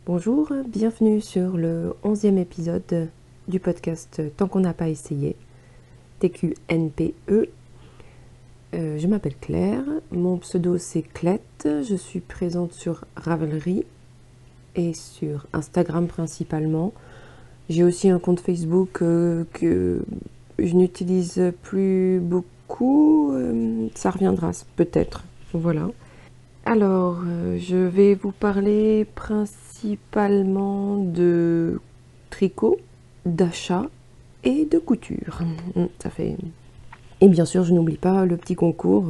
Bonjour, bienvenue sur le 11e épisode du podcast Tant qu'on n'a pas essayé, TQNPE. Je m'appelle Claire, mon pseudo c'est Clette, je suis présente sur Ravelry et sur Instagram principalement. J'ai aussi un compte Facebook que je n'utilise plus beaucoup, ça reviendra peut-être, voilà. Alors, je vais vous parler principalement de tricot, d'achat et de couture. Ça fait... Et bien sûr, je n'oublie pas le petit concours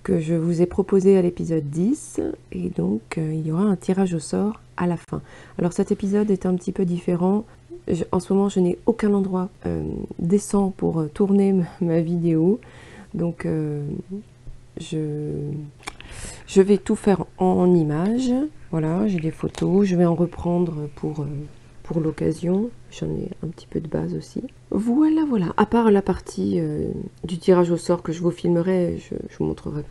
que je vous ai proposé à l'épisode 10. Et donc, il y aura un tirage au sort à la fin. Alors, cet épisode est un petit peu différent. En ce moment, je n'ai aucun endroit décent pour tourner ma vidéo. Donc, je vais tout faire en images. Voilà, j'ai des photos. Je vais en reprendre pour l'occasion. J'en ai un petit peu de base aussi. Voilà, voilà. À part la partie du tirage au sort que je vous filmerai, je vous montrerai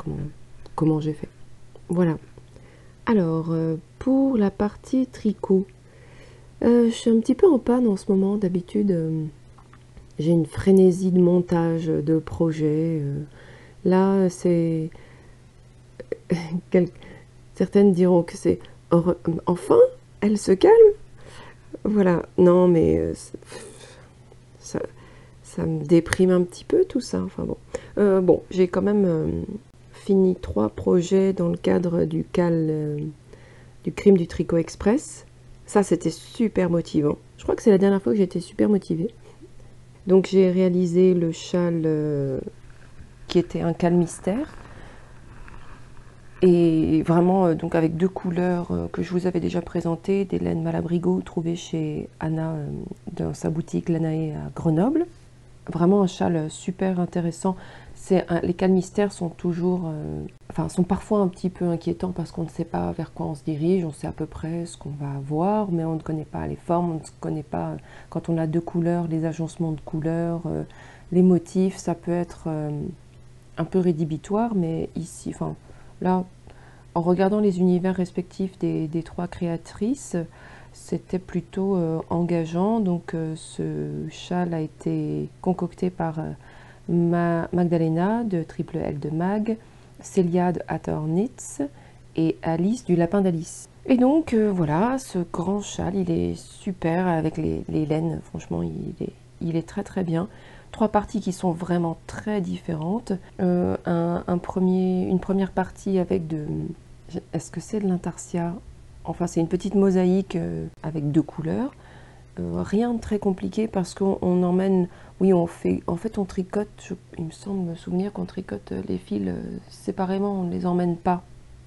comment j'ai fait. Voilà. Alors, pour la partie tricot, je suis un petit peu en panne en ce moment. D'habitude, j'ai une frénésie de montage, de projet. Là, c'est... Certaines diront que c'est enfin, elle se calme. Voilà, non, mais ça me déprime un petit peu tout ça. Enfin bon, bon, j'ai quand même fini 3 projets dans le cadre du du crime du tricot express. Ça, c'était super motivant. Je crois que c'est la dernière fois que j'étais super motivée. Donc j'ai réalisé le châle qui était un châle mystère. Et vraiment, donc avec 2 couleurs que je vous avais déjà présentées, des laines Malabrigo trouvées chez Anna dans sa boutique Lanae à Grenoble. Vraiment un châle super intéressant. Les châles mystères sont toujours, sont parfois un petit peu inquiétants parce qu'on ne sait pas vers quoi on se dirige, on sait à peu près ce qu'on va avoir, mais on ne connaît pas les formes, on ne connaît pas, quand on a 2 couleurs, les agencements de couleurs, les motifs, ça peut être un peu rédhibitoire, mais ici, enfin là, en regardant les univers respectifs des 3 créatrices, c'était plutôt engageant. Donc ce châle a été concocté par Magdalena de Triple L de Mag, Célia de Hathor Knits et Alice du Lapin d'Alice. Et donc voilà, ce grand châle, il est super avec les laines, franchement il est très très bien. 3 parties qui sont vraiment très différentes. Une première partie avec est-ce que c'est de l'intarsia? Enfin, c'est une petite mosaïque avec 2 couleurs. Rien de très compliqué parce qu'on emmène... Oui, en fait, on tricote, il me semble me souvenir qu'on tricote les fils séparément, on ne les emmène pas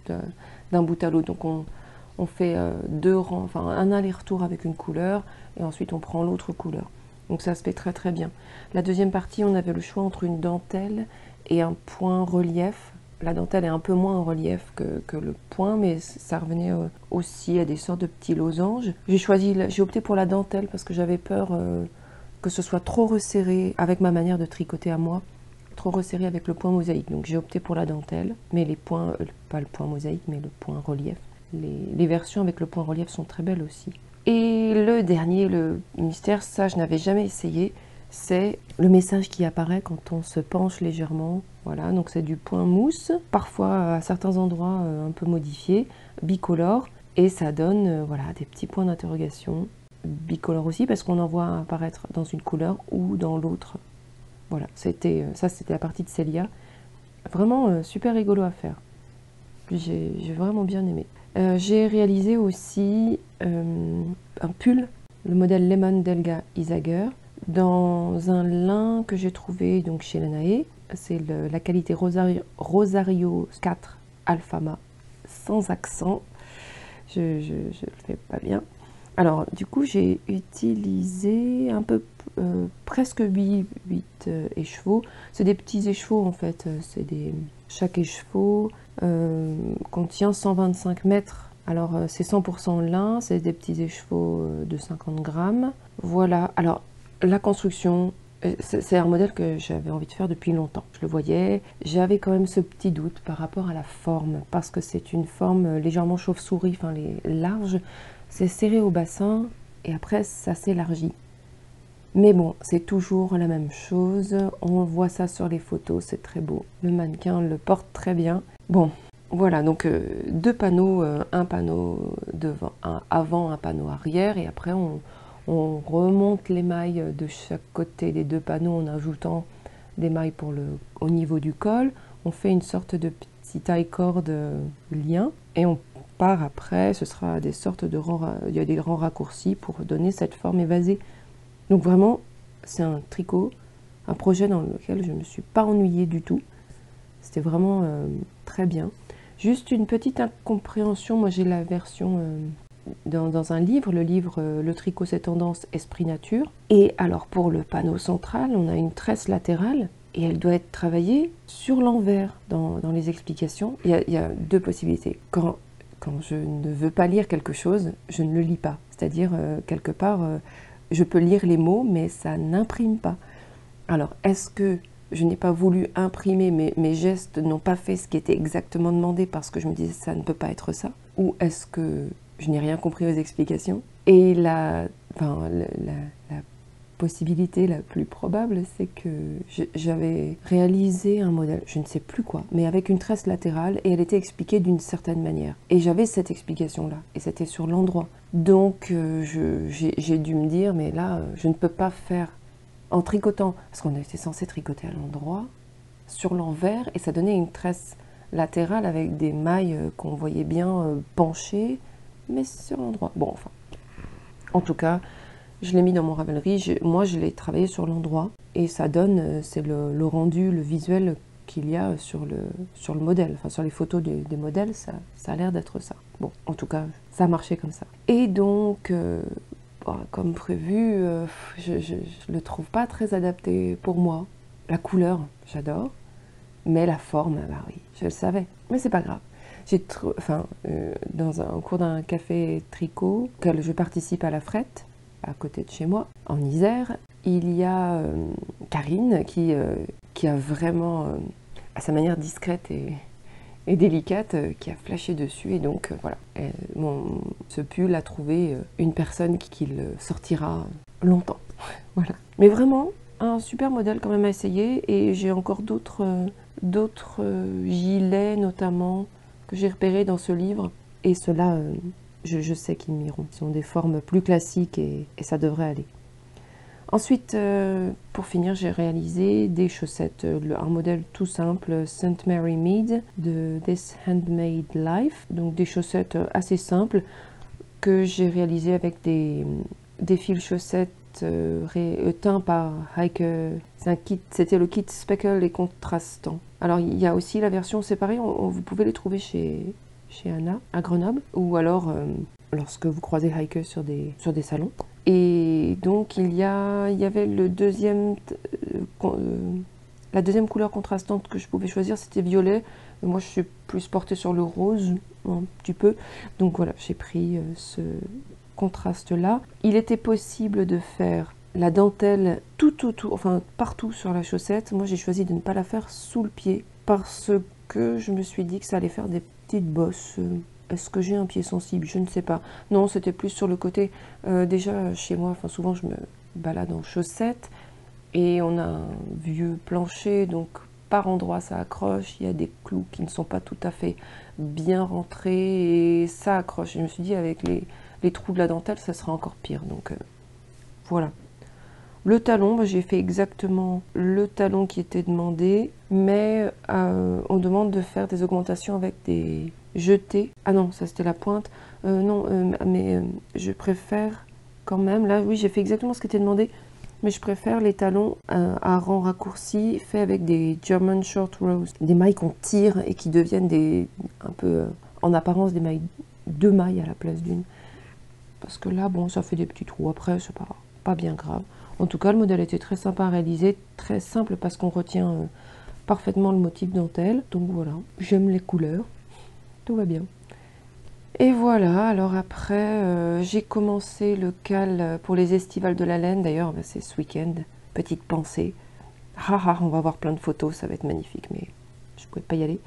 d'un bout à l'autre. Donc on fait 2 rangs, enfin un aller-retour avec une couleur et ensuite on prend l'autre couleur. Donc ça se fait très très bien. La deuxième partie, on avait le choix entre une dentelle et un point relief. La dentelle est un peu moins en relief que le point, mais ça revenait aussi à des sortes de petits losanges. J'ai opté pour la dentelle parce que j'avais peur que ce soit trop resserré avec ma manière de tricoter à moi, trop resserré avec le point mosaïque. Donc j'ai opté pour la dentelle, mais les points, pas le point mosaïque, mais le point relief. Les versions avec le point relief sont très belles aussi. Et le dernier, le mystère, ça je n'avais jamais essayé, c'est le message qui apparaît quand on se penche légèrement. Voilà, donc c'est du point mousse, parfois à certains endroits un peu modifié, bicolore, et ça donne voilà, des petits points d'interrogation. Bicolore aussi parce qu'on en voit apparaître dans une couleur ou dans l'autre. Voilà, c'était la partie de Célia. Vraiment super rigolo à faire. J'ai vraiment bien aimé. J'ai réalisé aussi un pull, le modèle Lemon d'Elga Isager, dans un lin que j'ai trouvé donc chez Lanae. C'est la qualité Rosario 4 Alfama, sans accent. Je le fais pas bien. Alors, du coup, j'ai utilisé un peu presque 8 écheveaux. C'est des petits écheveaux en fait. Chaque écheveau contient 125 mètres. Alors, c'est 100% lin, c'est des petits écheveaux de 50 grammes. Voilà. Alors, la construction, c'est un modèle que j'avais envie de faire depuis longtemps. Je le voyais. J'avais quand même ce petit doute par rapport à la forme, parce que c'est une forme légèrement chauve-souris, enfin, large. c'est serré au bassin et après ça s'élargit. Mais bon, c'est toujours la même chose. On voit ça sur les photos, c'est très beau. Le mannequin le porte très bien. Bon, voilà, donc deux panneaux, un panneau devant, un avant, un panneau arrière. Et après, on remonte les mailles de chaque côté des deux panneaux en ajoutant des mailles au niveau du col. On fait une sorte de petit taille-corde lien. Et on part après, ce sera des sortes de il y a des grands raccourcis pour donner cette forme évasée. Donc vraiment, c'est un tricot, un projet dans lequel je ne me suis pas ennuyée du tout. C'était vraiment très bien. Juste une petite incompréhension, moi j'ai la version dans un livre, le livre Le tricot c'est tendance, esprit nature. Et alors pour le panneau central, on a une tresse latérale et elle doit être travaillée sur l'envers dans les explications. Il y a deux possibilités. Quand je ne veux pas lire quelque chose, je ne le lis pas. C'est-à-dire, quelque part, je peux lire les mots, mais ça n'imprime pas. Alors, est-ce que je n'ai pas voulu imprimer, mes gestes n'ont pas fait ce qui était exactement demandé parce que je me disais ça ne peut pas être ça? Ou est-ce que je n'ai rien compris aux explications? Et la possibilité la plus probable, c'est que j'avais réalisé un modèle, je ne sais plus quoi, mais avec une tresse latérale et elle était expliquée d'une certaine manière. Et j'avais cette explication-là, et c'était sur l'endroit. Donc j'ai dû me dire, mais là, je ne peux pas faire en tricotant, parce qu'on était censé tricoter à l'endroit, sur l'envers, et ça donnait une tresse latérale avec des mailles qu'on voyait bien penchées, mais sur l'endroit. Bon, enfin, en tout cas, je l'ai mis dans mon Ravelry, moi je l'ai travaillé sur l'endroit et ça donne, c'est le rendu, le visuel qu'il y a sur le modèle, enfin sur les photos des modèles, ça a l'air d'être ça. Bon, en tout cas, ça a marché comme ça. Et donc, comme prévu, je le trouve pas très adapté pour moi. La couleur, j'adore, mais la forme, bah oui, je le savais, mais c'est pas grave. Au cours d'un café tricot, auquel je participe à la Frette, à côté de chez moi, en Isère, il y a Karine qui a vraiment, à sa manière discrète et délicate, qui a flashé dessus. Et donc voilà, ce pull a trouvé une personne qui le sortira longtemps. Voilà. Mais vraiment, un super modèle quand même à essayer. Et j'ai encore d'autres gilets notamment que j'ai repérés dans ce livre. Et ceux-là, je sais qu'ils m'iront. Ils ont des formes plus classiques et ça devrait aller. Ensuite, pour finir, j'ai réalisé des chaussettes, un modèle tout simple, St. Mary Mead de This Handmade Life. Donc des chaussettes assez simples que j'ai réalisées avec des fils chaussettes teints par Heike. C'était le kit speckle et contrastant. Alors il y a aussi la version séparée, vous pouvez les trouver chez Anna à Grenoble, ou alors lorsque vous croisez Heike sur des salons. Et donc il y avait la deuxième couleur contrastante que je pouvais choisir, c'était violet. Et moi je suis plus portée sur le rose, un petit peu. Donc voilà, j'ai pris ce contraste là. Il était possible de faire la dentelle tout autour, enfin partout sur la chaussette. Moi j'ai choisi de ne pas la faire sous le pied parce que je me suis dit que ça allait faire des petites bosses. Est-ce que j'ai un pied sensible? Je ne sais pas. Non, c'était plus sur le côté. Déjà chez moi, enfin souvent je me balade en chaussettes et on a un vieux plancher, donc par endroits ça accroche. Il y a des clous qui ne sont pas tout à fait bien rentrés et ça accroche. Et je me suis dit avec les trous de la dentelle, ça sera encore pire. Donc voilà. Le talon, j'ai fait exactement le talon qui était demandé, mais on demande de faire des augmentations avec des jetés. Ah non, ça c'était la pointe. Mais je préfère quand même, là oui j'ai fait exactement ce qui était demandé, mais je préfère les talons à rang raccourci, fait avec des German Short Rows, des mailles qu'on tire et qui deviennent un peu en apparence des mailles, deux mailles à la place d'une. Parce que là, bon, ça fait des petits trous. Après, c'est pas bien grave. En tout cas, le modèle était très sympa à réaliser, très simple parce qu'on retient parfaitement le motif dentelle. Donc voilà, j'aime les couleurs, tout va bien. Et voilà, alors après, j'ai commencé le cal pour les estivales de la laine. D'ailleurs, c'est ce week-end, petite pensée. On va avoir plein de photos, ça va être magnifique, mais je ne pouvais pas y aller.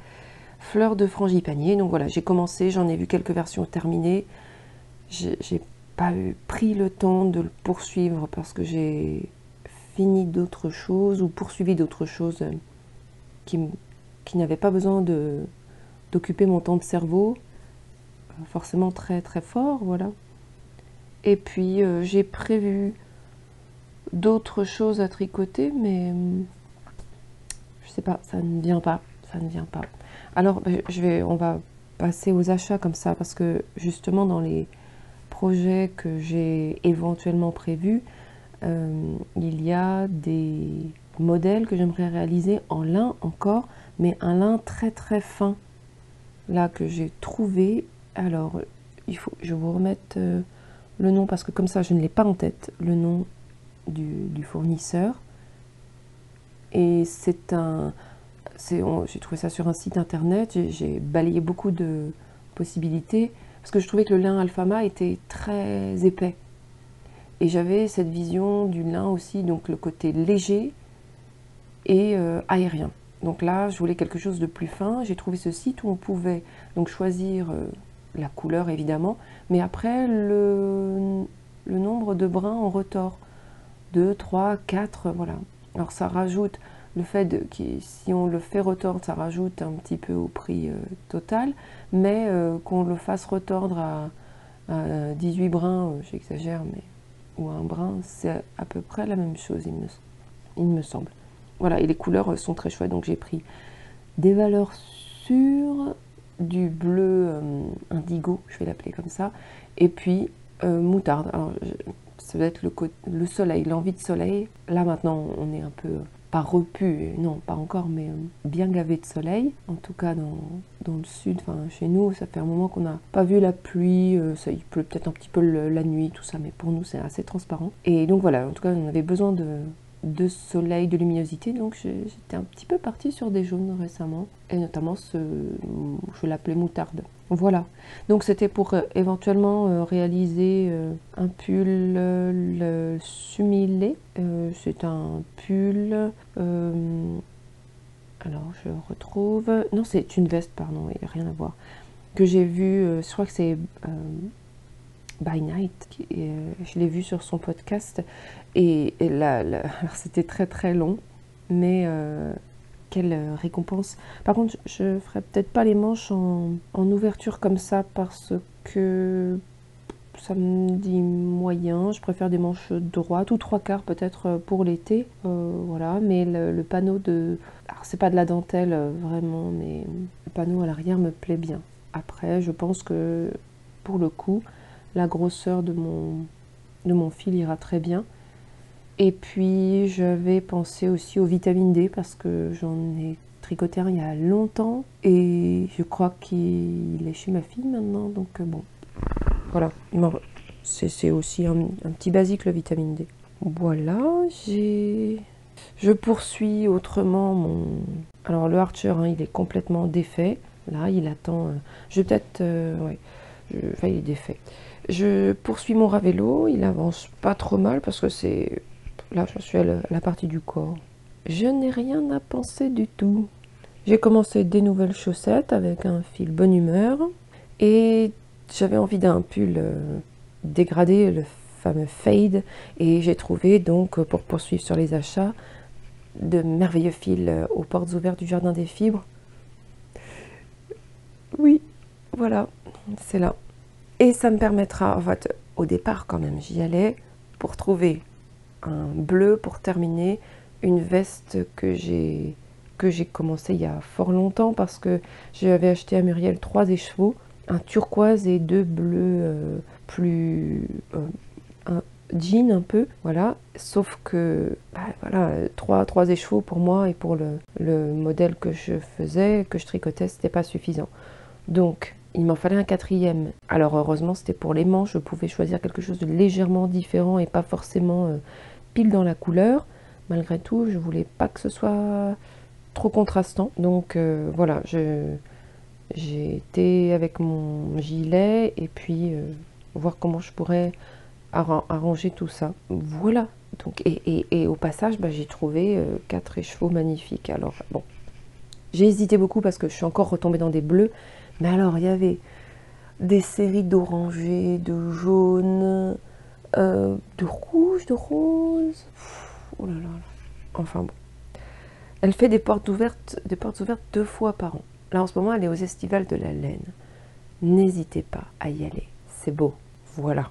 Fleurs de frangipanier, donc voilà, j'ai commencé, j'en ai vu quelques versions terminées. j'ai pas pris le temps de le poursuivre parce que j'ai fini d'autres choses ou poursuivi d'autres choses qui, qui n'avaient pas besoin d'occuper mon temps de cerveau, forcément très très fort, voilà. Et puis j'ai prévu d'autres choses à tricoter, mais je sais pas, ça ne vient pas, ça ne vient pas. Alors on va passer aux achats comme ça, parce que justement dans les projets que j'ai éventuellement prévus, il y a des modèles que j'aimerais réaliser en lin encore, mais un lin très très fin, là que j'ai trouvé. Alors il faut que je vous remette le nom, parce que comme ça je ne l'ai pas en tête, le nom du fournisseur. Et c'est un... J'ai trouvé ça sur un site internet, j'ai balayé beaucoup de possibilités, parce que je trouvais que le lin Alfama était très épais. Et j'avais cette vision du lin aussi, donc le côté léger et aérien. Donc là, je voulais quelque chose de plus fin. J'ai trouvé ce site où on pouvait donc choisir la couleur évidemment, mais après le nombre de brins en retors. 2, 3, 4, voilà. Alors ça rajoute le fait si on le fait retordre, ça rajoute un petit peu au prix total, mais qu'on le fasse retordre à 18 brins, j'exagère, mais ou un brin, c'est à peu près la même chose, il me semble. Voilà, et les couleurs sont très chouettes, donc j'ai pris des valeurs sûres, du bleu indigo, je vais l'appeler comme ça, et puis moutarde. Alors, ça doit être le soleil, l'envie de soleil. Là maintenant, on est un peu, pas repu, non, pas encore, mais bien gavé de soleil. En tout cas, dans le sud, enfin chez nous, ça fait un moment qu'on n'a pas vu la pluie. Ça, il pleut peut-être un petit peu la nuit, tout ça, mais pour nous, c'est assez transparent. Et donc voilà, en tout cas, on avait besoin de soleil, de luminosité, donc j'étais un petit peu partie sur des jaunes récemment, et notamment je l'appelais moutarde. Voilà, donc c'était pour éventuellement réaliser un pull le sumilé. C'est un pull, alors je retrouve, non c'est une veste, pardon, il n'y a rien à voir, que j'ai vu, je crois que c'est By Night, je l'ai vu sur son podcast, et là, alors c'était très très long, mais quelle récompense. Par contre, je ferai peut-être pas les manches en ouverture comme ça, parce que ça me dit moyen. Je préfère des manches droites, ou 3/4 peut-être pour l'été, voilà. Mais le panneau alors c'est pas de la dentelle vraiment, mais le panneau à l'arrière me plaît bien. Après, je pense que pour le coup, la grosseur de mon fil ira très bien. Et puis j'avais pensé aussi aux vitamines D, parce que j'en ai tricoté un il y a longtemps et je crois qu'il est chez ma fille maintenant, donc bon, voilà, c'est aussi un petit basique, le vitamine D. Voilà, je poursuis autrement alors le Archer, hein, il est complètement défait, là il attend, je vais peut-être, ouais, enfin il est défait. Je poursuis mon Ravello, il avance pas trop mal, parce que c'est... Là, je suis à la partie du corps. Je n'ai rien à penser du tout. J'ai commencé des nouvelles chaussettes avec un fil bonne humeur. Et j'avais envie d'un pull dégradé, le fameux fade. Et j'ai trouvé, donc, pour poursuivre sur les achats, de merveilleux fils aux portes ouvertes du Jardin des Fibres. Oui, voilà, c'est là. Et ça me permettra, en fait, au départ quand même, j'y allais pour trouver un bleu pour terminer une veste que j'ai commencé il y a fort longtemps, parce que j'avais acheté à Muriel 3 écheveaux, un turquoise et 2 bleus plus un jean un peu, voilà, sauf que voilà, 3 écheveaux pour moi et pour le modèle que je faisais, que je tricotais, c'était pas suffisant. Donc il m'en fallait un 4e. Alors heureusement, c'était pour les manches, je pouvais choisir quelque chose de légèrement différent et pas forcément pile dans la couleur. Malgré tout, je voulais pas que ce soit trop contrastant. Donc voilà, j'ai été avec mon gilet et puis voir comment je pourrais arranger tout ça. Voilà. Donc, et au passage, j'ai trouvé 4 écheveaux magnifiques. Alors bon, j'ai hésité beaucoup parce que je suis encore retombée dans des bleus. Mais alors, il y avait des séries d'orangé, de jaune, de rouge, de rose. Oh là là là. Enfin bon. Elle fait des portes ouvertes 2 fois par an. Là, en ce moment, elle est aux Estivales de la Laine. N'hésitez pas à y aller. C'est beau. Voilà.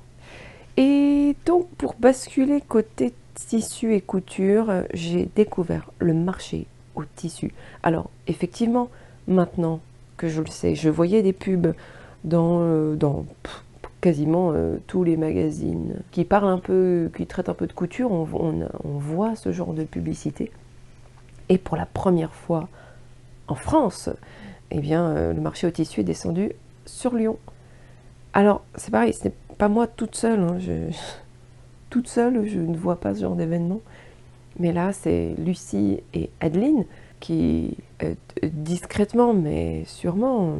Et donc, pour basculer côté tissu et couture, j'ai découvert le marché au tissu. Alors, effectivement, maintenant que je le sais, je voyais des pubs dans quasiment tous les magazines qui parlent un peu, qui traitent un peu de couture, on voit ce genre de publicité. Et pour la première fois en France, eh bien, le marché au tissu est descendu sur Lyon. Alors, c'est pareil, ce n'est pas moi toute seule, hein, toute seule, je ne vois pas ce genre d'événement. Mais là, c'est Lucie et Adeline qui, discrètement, mais sûrement,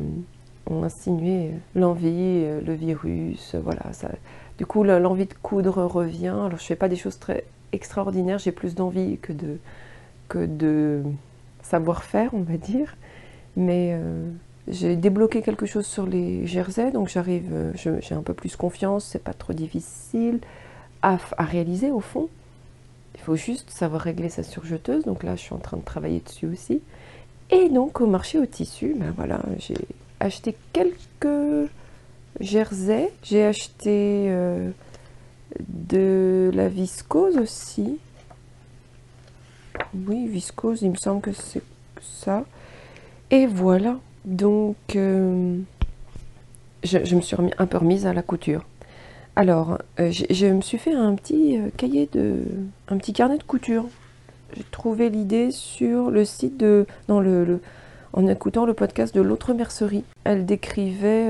ont insinué l'envie, le virus, voilà. Ça, du coup, l'envie de coudre revient. Alors, je ne fais pas des choses très extraordinaires, j'ai plus d'envie que de savoir-faire, on va dire. Mais j'ai débloqué quelque chose sur les jerseys, donc j'arrive, j'ai un peu plus confiance, c'est pas trop difficile à réaliser au fond. Il faut juste savoir régler sa surjeteuse, donc là je suis en train de travailler dessus aussi. Et donc au marché au tissu, ben voilà, j'ai acheté quelques jerseys, j'ai acheté de la viscose aussi. Oui, viscose, il me semble que c'est ça. Et voilà, donc je me suis un peu remise à la couture. Alors, je me suis fait un petit un petit carnet de couture. J'ai trouvé l'idée sur le site en écoutant le podcast de l'autre mercerie. Elle décrivait,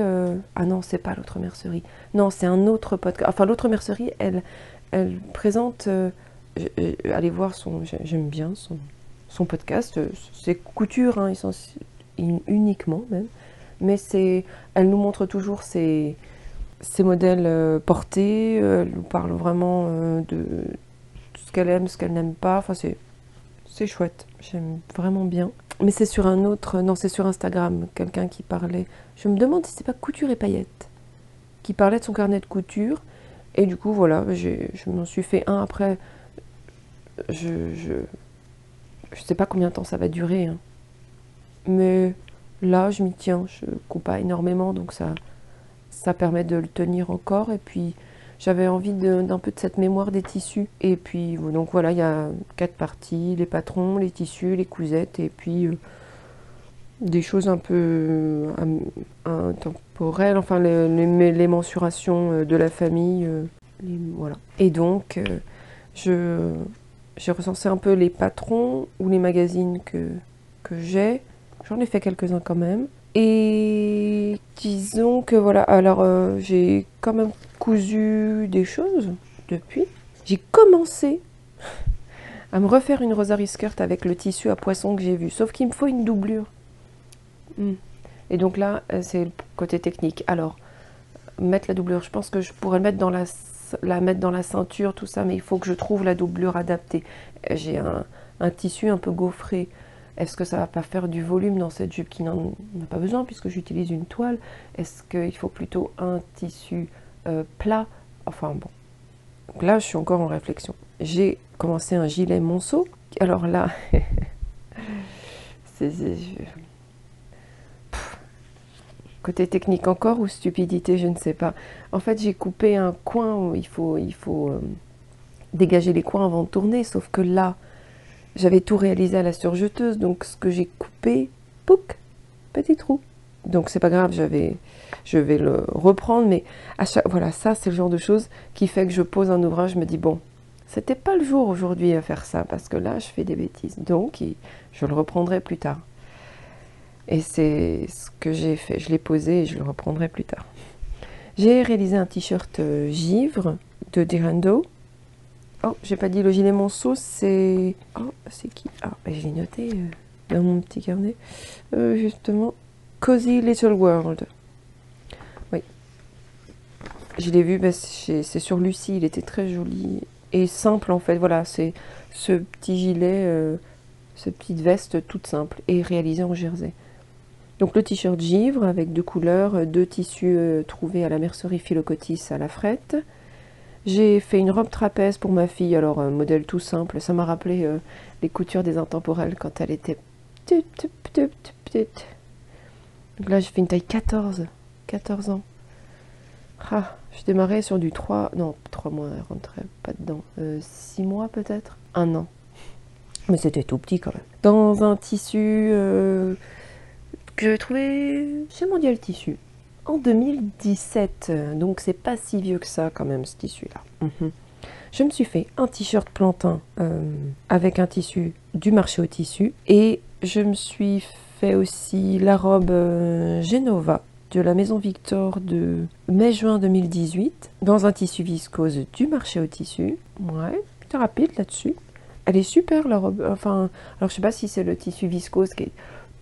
ah non, c'est pas l'autre mercerie. Non, c'est un autre podcast. Enfin, l'autre mercerie, elle présente, allez voir j'aime bien son podcast. C'est couture, hein, uniquement même. Mais elle nous montre toujours ses modèles portés, elle nous parle vraiment de ce qu'elle aime, ce qu'elle n'aime pas. Enfin, c'est chouette, j'aime vraiment bien. Mais c'est sur un autre, non, c'est sur Instagram, quelqu'un qui parlait. Je me demande si c'est pas Couture et Paillettes, qui parlait de son carnet de couture. Et du coup, voilà, je m'en suis fait un. Après, je sais pas combien de temps ça va durer, hein. Mais là, je m'y tiens. Je coupe pas énormément, donc ça permet de le tenir encore. Et puis, j'avais envie d'un peu de cette mémoire des tissus. Et puis, donc voilà, il y a 4 parties, les patrons, les tissus, les cousettes, et puis des choses un peu intemporelles, enfin les mensurations de la famille. Voilà. Et donc, j'ai recensé un peu les patrons ou les magazines que j'ai. J'en ai fait quelques-uns quand même. Et disons que voilà, alors j'ai quand même cousu des choses depuis. J'ai commencé à me refaire une rosarie skirt avec le tissu à poisson que j'ai vu, sauf qu'il me faut une doublure. Et donc là, c'est le côté technique. Alors, mettre la doublure, je pense que je pourrais mettre la mettre dans la ceinture, tout ça, mais il faut que je trouve la doublure adaptée. J'ai un tissu un peu gaufré. Est-ce que ça va pas faire du volume dans cette jupe qui n'en a pas besoin puisque j'utilise une toile? Est-ce qu'il faut plutôt un tissu plat? Enfin bon. Donc là, je suis encore en réflexion. J'ai commencé un gilet Monceau. Alors là, côté technique encore ou stupidité, je ne sais pas. En fait, j'ai coupé un coin où il faut dégager les coins avant de tourner, sauf que là, j'avais tout réalisé à la surjeteuse, donc ce que j'ai coupé, pouc, petit trou. Donc c'est pas grave, je vais le reprendre, mais voilà, ça c'est le genre de choses qui fait que je pose un ouvrage, je me dis bon, c'était pas le jour aujourd'hui à faire ça, parce que là je fais des bêtises, donc je le reprendrai plus tard. Et c'est ce que j'ai fait, je l'ai posé et je le reprendrai plus tard. J'ai réalisé un t-shirt givre de Dirando. Oh, j'ai pas dit le gilet Monceau, c'est... Oh, c'est qui? Ah, ben, je l'ai noté dans mon petit carnet. Justement, Cozy Little World. Oui. Je l'ai vu, ben, c'est sur Lucie, il était très joli et simple en fait. Voilà, c'est ce petit gilet, cette petite veste toute simple et réalisée en jersey. Donc le t-shirt givre avec 2 couleurs, 2 tissus trouvés à la mercerie Philocotis à la Frette. J'ai fait une robe trapèze pour ma fille, alors un modèle tout simple, ça m'a rappelé les coutures des intemporelles quand elle était petite. Donc là j'ai fait une taille 14 ans. Ah, je démarrais sur du 3 mois, elle rentrait pas dedans, 6 mois peut-être, 1 an. Mais c'était tout petit quand même. Dans un tissu que j'avais trouvé chez Mondial Tissu en 2017, donc c'est pas si vieux que ça quand même ce tissu-là. Je me suis fait un t-shirt plantain avec un tissu du marché au tissu et je me suis fait aussi la robe Genova de la Maison Victor de mai-juin 2018 dans un tissu viscose du marché au tissu. Ouais, c'était rapide là-dessus. Elle est super la robe. Enfin, alors je sais pas si c'est le tissu viscose qui est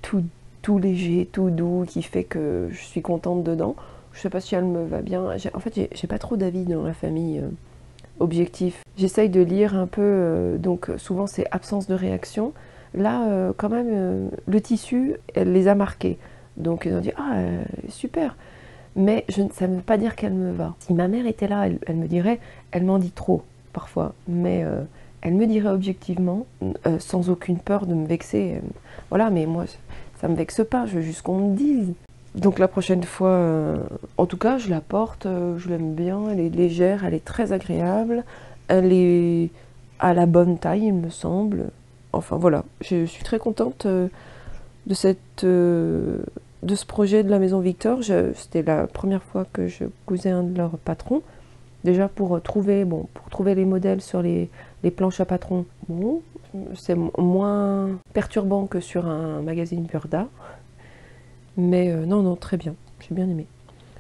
tout léger, tout doux, qui fait que je suis contente dedans. Je sais pas si elle me va bien. En fait, j'ai pas trop d'avis dans la famille objectif. J'essaye de lire un peu, donc souvent c'est absence de réaction. Là, quand même, le tissu, elle les a marqués. Donc ils ont dit, ah, super. Mais ça ne veut pas dire qu'elle me va. Si ma mère était là, elle me dirait, elle m'en dit trop, parfois. Mais elle me dirait objectivement, sans aucune peur de me vexer. Voilà, mais moi, ça me vexe pas, je veux juste qu'on me dise. Donc la prochaine fois, en tout cas, je la porte, je l'aime bien, elle est légère, elle est très agréable, elle est à la bonne taille, il me semble. Enfin voilà, je suis très contente de ce projet de la Maison Victor. C'était la première fois que je cousais un de leurs patrons. Déjà pour trouver les modèles sur les planches à patrons, bon, c'est moins perturbant que sur un magazine Burda. Mais non, très bien, j'ai bien aimé.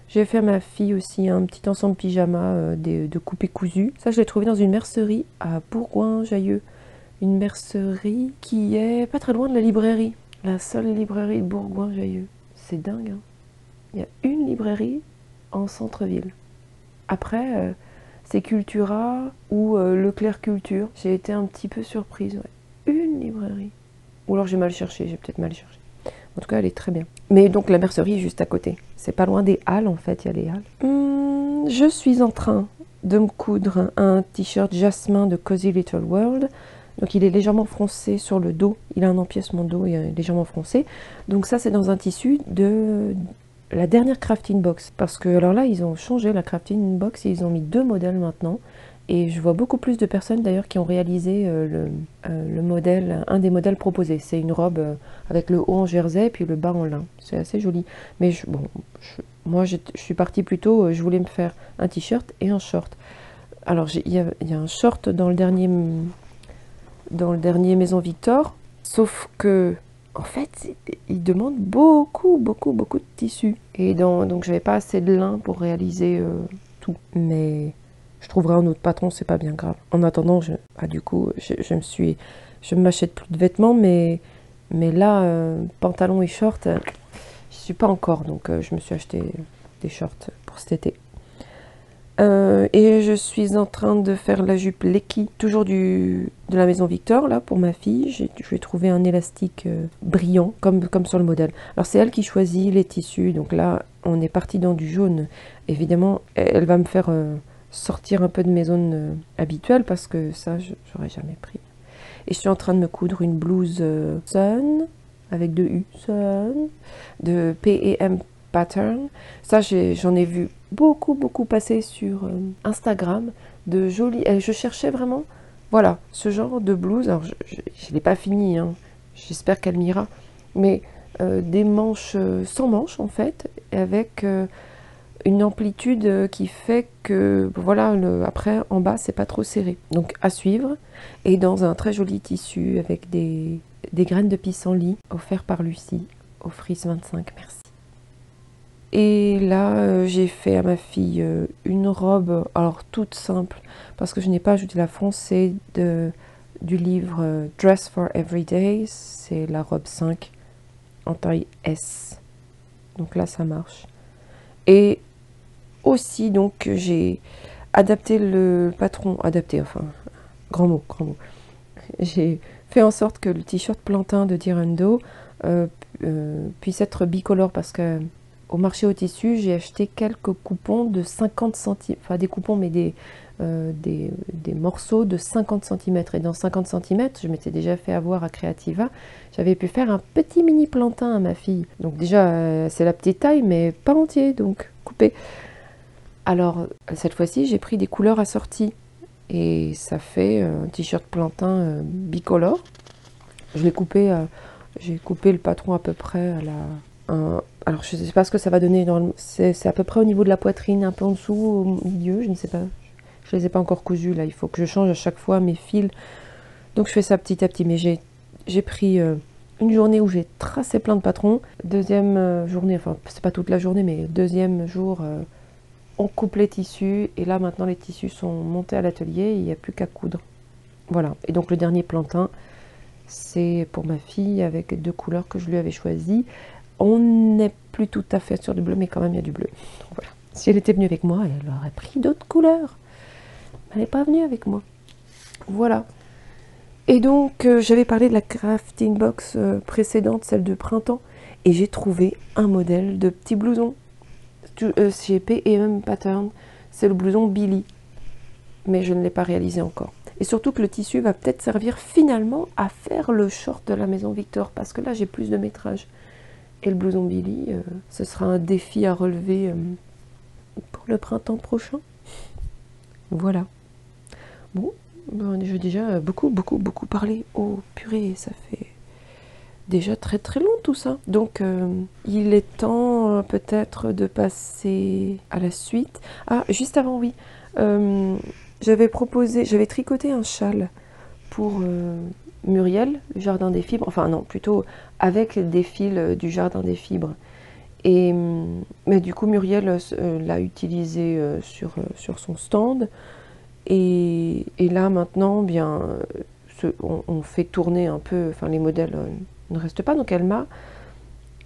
J'ai fait à ma fille aussi un petit ensemble pyjama de coupé cousu. Ça, je l'ai trouvé dans une mercerie à Bourgoin-Jallieu. Une mercerie qui est pas très loin de la librairie. La seule librairie de Bourgoin-Jallieu. C'est dingue, hein. Il y a une librairie en centre-ville. Après, c'est Cultura ou Leclerc Culture. J'ai été un petit peu surprise. Ouais. Une librairie. Ou alors j'ai mal cherché, j'ai peut-être mal cherché. En tout cas, elle est très bien. Mais donc la mercerie est juste à côté. C'est pas loin des halles, en fait, il y a les halles. Je suis en train de me coudre un t-shirt jasmin de Cozy Little World. Donc il est légèrement froncé sur le dos. Il a un empiècement dos et légèrement froncé. Donc ça, c'est dans un tissu de la dernière crafting box. Parce que alors là, ils ont changé la crafting box et ils ont mis 2 modèles maintenant. Et je vois beaucoup plus de personnes d'ailleurs qui ont réalisé le modèle, un des modèles proposés. C'est une robe avec le haut en jersey et puis le bas en lin. C'est assez joli. Mais moi, je suis partie plutôt, je voulais me faire un t-shirt et un short. Alors, il y a un short dans le dernier Maison Victor, sauf que, en fait, il demande beaucoup de tissu. Et donc, j'avais pas assez de lin pour réaliser tout. Mais je trouverai un autre patron, c'est pas bien grave. En attendant, je m'achète plus de vêtements, mais là, pantalon et short, je suis pas encore, donc je me suis acheté des shorts pour cet été. Et je suis en train de faire la jupe Lecky, toujours de la Maison Victor, là, pour ma fille. Je vais trouver un élastique brillant, comme sur le modèle. Alors, c'est elle qui choisit les tissus, donc là, on est parti dans du jaune. Évidemment, elle va me faire sortir un peu de mes zones habituelles, parce que ça, j'aurais jamais pris. Et je suis en train de me coudre une blouse Sun, avec 2 U, Sun, de P&M Pattern. Ça, j'en ai vu beaucoup passer sur Instagram, de jolies. Je cherchais vraiment, voilà, ce genre de blouse. Alors, je ne l'ai pas fini, hein. J'espère qu'elle m'ira. Mais des manches sans manches, en fait, avec une amplitude qui fait que, voilà, après, en bas, c'est pas trop serré. Donc, à suivre. Et dans un très joli tissu avec des graines de pissenlit offert par Lucie, au Frise 25, merci. Et là, j'ai fait à ma fille une robe, alors toute simple, parce que je n'ai pas ajouté la foncée du livre Dress for Everyday. C'est la robe 5 en taille S. Donc là, ça marche. Et aussi, donc, j'ai adapté le patron, enfin, grand mot. J'ai fait en sorte que le t-shirt plantain de Dirando puisse être bicolore, parce que au marché au tissu, j'ai acheté quelques coupons de 50 centimes, enfin des coupons, mais des morceaux de 50 cm. Et dans 50 cm, je m'étais déjà fait avoir à Creativa, j'avais pu faire un petit mini plantain à ma fille. Donc déjà, c'est la petite taille, mais pas entier, donc coupé. Alors, cette fois-ci, j'ai pris des couleurs assorties. Et ça fait un t-shirt plantain bicolore. Je l'ai coupé, j'ai coupé le patron à peu près à alors je ne sais pas ce que ça va donner, c'est à peu près au niveau de la poitrine, un peu en dessous, au milieu, je ne sais pas. Je ne les ai pas encore cousus là, il faut que je change à chaque fois mes fils. Donc je fais ça petit à petit, mais j'ai pris une journée où j'ai tracé plein de patrons. Deuxième journée, enfin c'est pas toute la journée, mais deuxième jour, on coupe les tissus. Et là maintenant les tissus sont montés à l'atelier, il n'y a plus qu'à coudre. Voilà, et donc le dernier plantain, c'est pour ma fille avec 2 couleurs que je lui avais choisies. On n'est plus tout à fait sur du bleu, mais quand même il y a du bleu. Donc voilà. Si elle était venue avec moi, elle aurait pris d'autres couleurs. Elle n'est pas venue avec moi. Voilà. Et donc j'avais parlé de la crafting box précédente, celle de printemps, et j'ai trouvé un modèle de petit blouson chez P&M Pattern. C'est le blouson Billy, mais je ne l'ai pas réalisé encore. Et surtout que le tissu va peut-être servir finalement à faire le short de la maison Victor, parce que là j'ai plus de métrage. Et le blouson Billy, ce sera un défi à relever pour le printemps prochain. Voilà. Bon, j'ai déjà beaucoup parlé. Oh purée, ça fait déjà très très long tout ça. Donc il est temps peut-être de passer à la suite. Ah, juste avant, oui. J'avais tricoté un châle pour Muriel, le jardin des fibres. Enfin non, plutôt avec des fils du jardin des fibres. Et mais du coup Muriel l'a utilisé sur son stand. Et là maintenant, bien, on fait tourner un peu, enfin les modèles ne restent pas, donc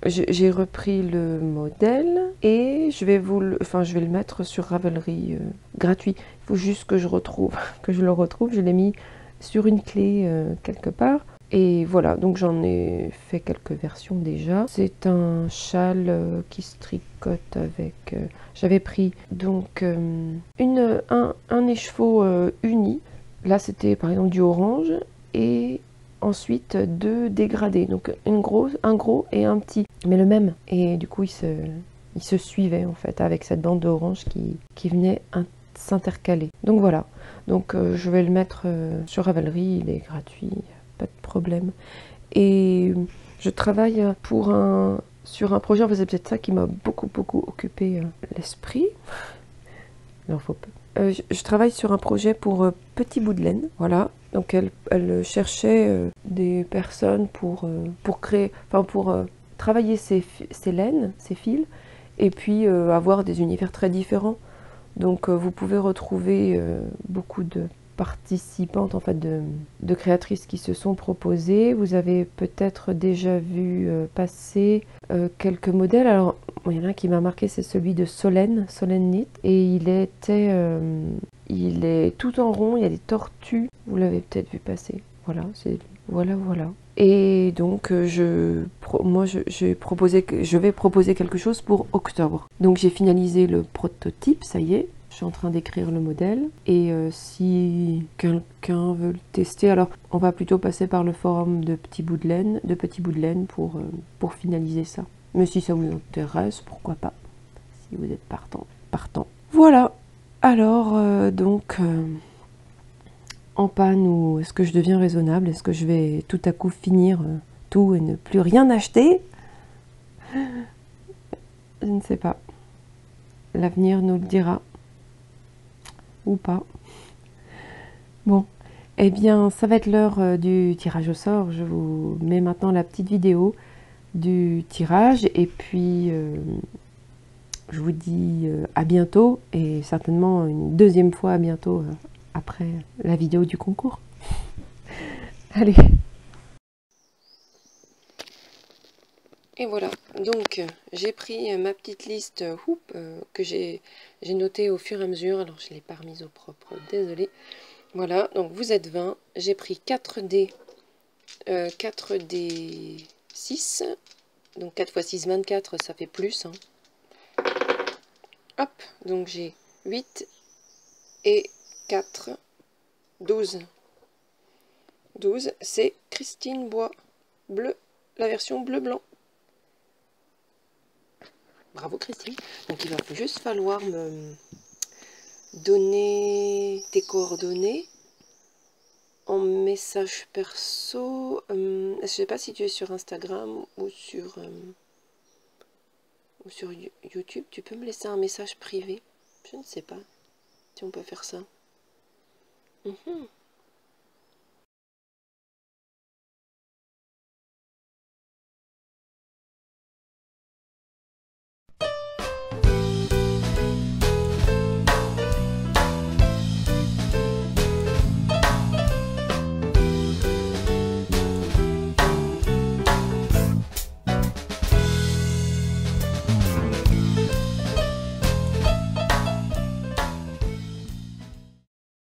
j'ai repris le modèle et je vais je vais le mettre sur Ravelry gratuit. Il faut juste que je le retrouve. Je l'ai mis sur une clé quelque part. Et voilà, donc j'en ai fait quelques versions déjà. C'est un châle qui se tricote avec... j'avais pris donc un écheveau uni. Là, c'était par exemple du orange. Et ensuite 2 dégradés. Donc un gros et un petit. Mais le même. Et du coup, il se suivait en fait avec cette bande d'orange qui venait s'intercaler. Donc voilà. Donc je vais le mettre sur Ravelry. Il est gratuit. Pas de problème. Et je travaille sur un projet, en fait, c'est peut-être ça qui m'a beaucoup occupé l'esprit. Il en faut peu. Je travaille sur un projet pour Petit Bout de Laine, voilà. Donc elle cherchait des personnes pour créer, enfin pour travailler ses laines, ses fils, et puis avoir des univers très différents. Donc vous pouvez retrouver beaucoup de participantes, en fait, de créatrices qui se sont proposées. Vous avez peut-être déjà vu passer quelques modèles. Alors, il y en a un qui m'a marqué, c'est celui de Solène Knit. Et il est tout en rond, il y a des tortues. Vous l'avez peut-être vu passer. Voilà, voilà. Et donc, je vais proposer quelque chose pour octobre. Donc, j'ai finalisé le prototype, ça y est. Je suis en train d'écrire le modèle. Et si quelqu'un veut le tester, alors on va plutôt passer par le forum de Petit Bout de Laine pour finaliser ça. Mais si ça vous intéresse, pourquoi pas. Si vous êtes partant. Voilà. Alors, en panne, ou est-ce que je deviens raisonnable? Est-ce que je vais tout à coup finir tout et ne plus rien acheter? Je ne sais pas. L'avenir nous le dira. Ou pas. Bon, eh bien, ça va être l'heure du tirage au sort. Je vous mets maintenant la petite vidéo du tirage. Et puis, je vous dis à bientôt. Et certainement une deuxième fois à bientôt après la vidéo du concours. Allez. Et voilà, donc j'ai pris ma petite liste que j'ai notée au fur et à mesure. Alors je ne l'ai pas remise au propre, désolée. Voilà, donc vous êtes 20. J'ai pris 4 dés 6 Donc 4 x 6, 24, ça fait plus. Hein. Hop, donc j'ai 8 et 4, 12. 12, c'est Christine Bois, bleu, la version bleu-blanc. Bravo Christine. Donc il va juste falloir me donner tes coordonnées en message perso. Je ne sais pas si tu es sur Instagram ou sur YouTube. Tu peux me laisser un message privé. Je ne sais pas si on peut faire ça.